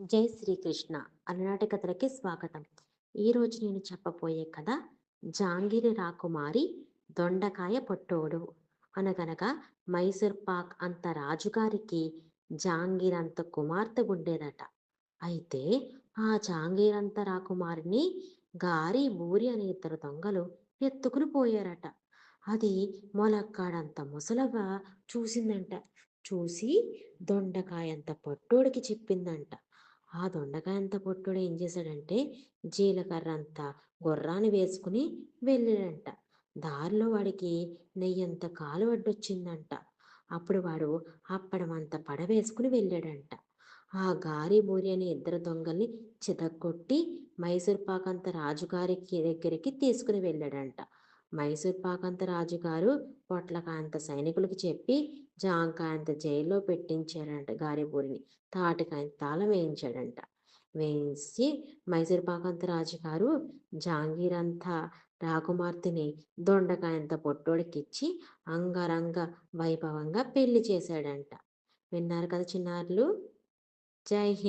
జై శ్రీకృష్ణ అలనాటి కథలకి స్వాగతం. ఈరోజు నేను చెప్పబోయే కథ జాంగిరి రాకుమారి దొండకాయ పొట్టోడు. అనగనగా మైసూర్ పాక్ అంత రాజుగారికి జాంగీరంత కుమార్తె ఉండేదట. అయితే ఆ జాంగీరంత రాకుమారిని గారి ఊరి అనే ఇద్దరు దొంగలు ఎత్తుకుని పోయారట. అది మొలక్కాడంత ముసలవ్వ చూసిందంట. చూసి దొండకాయంత పొట్టోడికి చెప్పిందంట. ఆ దొండకాయంత పొట్టోడు ఏం చేశాడంటే జీలకర్ర అంత గుర్రాన్ని వేసుకుని వెళ్ళాడంట. దారిలో వాడికి నెయ్యంత కాలు అడ్డొచ్చిందంట. అప్పుడు వాడు అప్పడమంత పడవేసుకుని వెళ్ళాడంట. ఆ గారి బూరి అనే ఇద్దరు దొంగల్ని చితగ్గొట్టి మైసూర్ పాకంత రాజుగారికి దగ్గరికి తీసుకుని వెళ్ళాడంట. మైసూర్ పాకంత రాజుగారు పొట్లకాయంత సైనికులకి చెప్పి జాంకాయంత జైల్లో పెట్టించాడంట గారిబూరిని. తాటికాయంత తాళం వేయించాడంట. వేయించి మైసూర్ పాకంత రాజుగారు జాంగీరంత రాకుమార్తెని దొండకాయంత పొట్టోడికిచ్చి అంగరంగ వైభవంగా పెళ్లి చేశాడంట. విన్నారు కదా చిన్నారులు. జై హింద్.